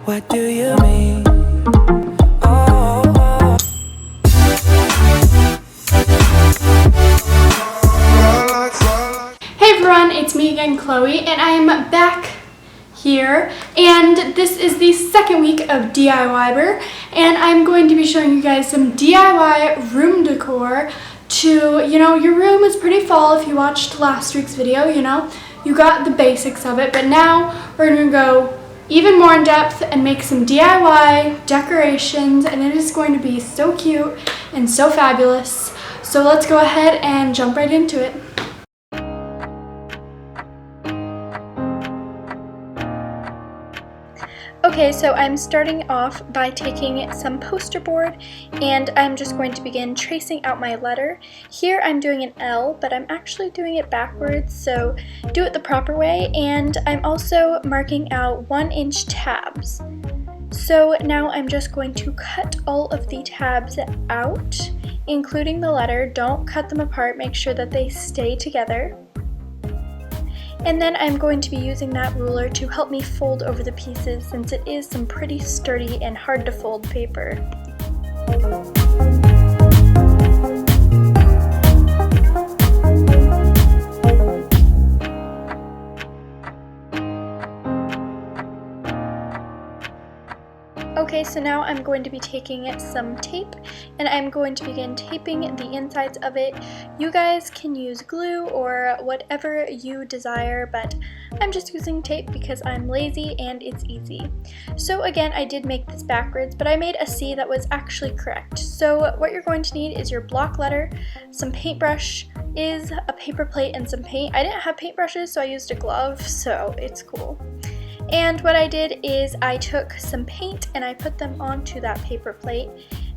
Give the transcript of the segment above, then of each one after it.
What do you mean? Oh, oh. Hey everyone, it's me again, Chloe, and I am back here, and this is the second week of DIYer, and I'm going to be showing you guys some DIY room decor to, your room is pretty fall. If you watched last week's video, you got the basics of it, but now we're going to go even more in depth and make some DIY decorations, and it is going to be so cute and so fabulous. So let's go ahead and jump right into it. Okay, so I'm starting off by taking some poster board, and I'm just going to begin tracing out my letter. Here I'm doing an L, but I'm actually doing it backwards, so do it the proper way. And I'm also marking out 1-inch tabs. So now I'm just going to cut all of the tabs out, including the letter. Don't cut them apart, make sure that they stay together. And then I'm going to be using that ruler to help me fold over the pieces, since it is some pretty sturdy and hard to fold paper. Okay, so now I'm going to be taking some tape, and I'm going to begin taping the insides of it. You guys can use glue or whatever you desire, but I'm just using tape because I'm lazy and it's easy. So again, I did make this backwards, but I made a C that was actually correct. So what you're going to need is your block letter, some paintbrush, is a paper plate, and some paint. I didn't have paintbrushes, so I used a glove, so it's cool. And what I did is I took some paint and I put them onto that paper plate,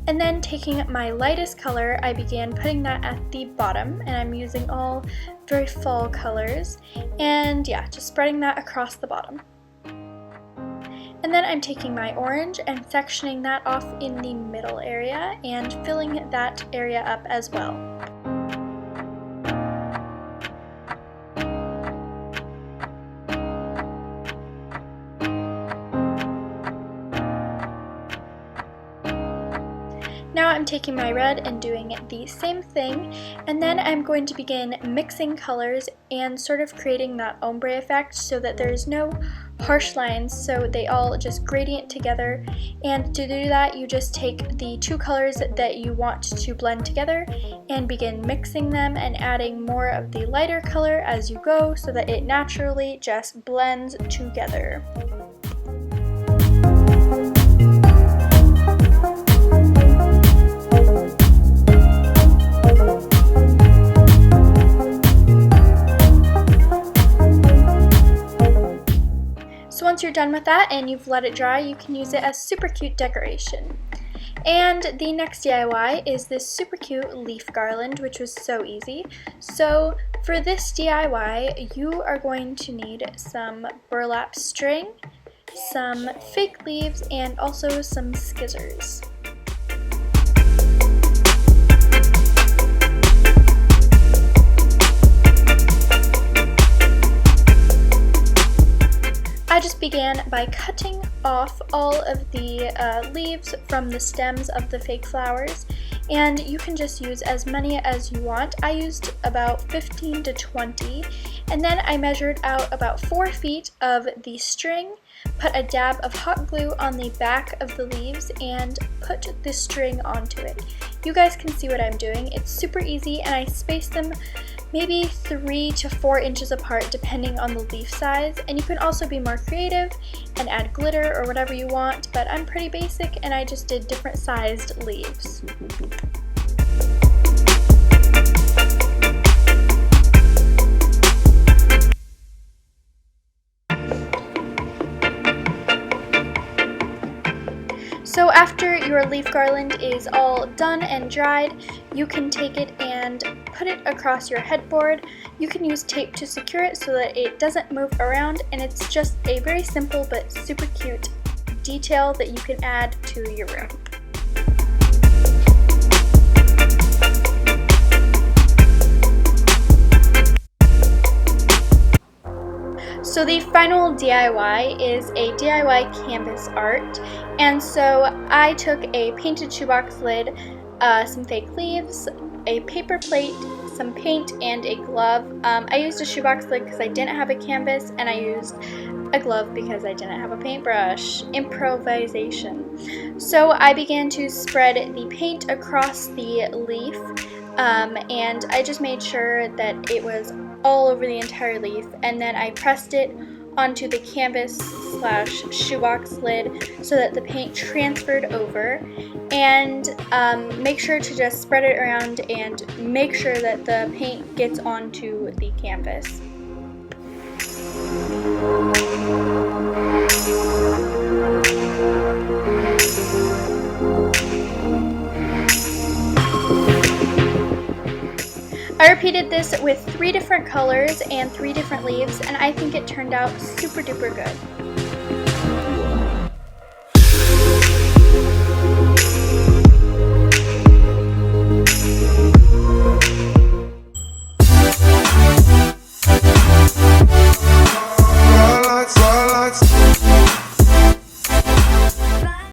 and then taking my lightest color, I began putting that at the bottom, and I'm using all very fall colors, and yeah, just spreading that across the bottom. And then I'm taking my orange and sectioning that off in the middle area and filling that area up as well. Now I'm taking my red and doing the same thing, and then I'm going to begin mixing colors and sort of creating that ombre effect so that there's no harsh lines, so they all just gradient together. And to do that, you just take the two colors that you want to blend together and begin mixing them and adding more of the lighter color as you go so that it naturally just blends together. Once you're done with that and you've let it dry, you can use it as super cute decoration. And the next DIY is this super cute leaf garland, which was so easy. So for this DIY, you are going to need some burlap string, some fake leaves, and also some scissors. I just began by cutting off all of the leaves from the stems of the fake flowers, and you can just use as many as you want. I used about 15 to 20, and then I measured out about 4 feet of the string, put a dab of hot glue on the back of the leaves, and put the string onto it. You guys can see what I'm doing. It's super easy, and I spaced them maybe 3 to 4 inches apart depending on the leaf size, and you can also be more creative and add glitter or whatever you want, but I'm pretty basic and I just did different sized leaves. So after your leaf garland is all done and dried, you can take it and put it across your headboard. You can use tape to secure it so that it doesn't move around, and it's just a very simple but super cute detail that you can add to your room. So the final DIY is a DIY canvas art, and so I took a painted shoebox lid, some fake leaves, a paper plate, some paint, and a glove. I used a shoebox lid because I didn't have a canvas, and I used a glove because I didn't have a paintbrush. Improvisation. So I began to spread the paint across the leaf, and I just made sure that it was all over the entire leaf, and then I pressed it onto the canvas / shoebox lid so that the paint transferred over. And make sure to just spread it around and make sure that the paint gets onto the canvas. I repeated this with 3 different colors and 3 different leaves, and I think it turned out super duper good.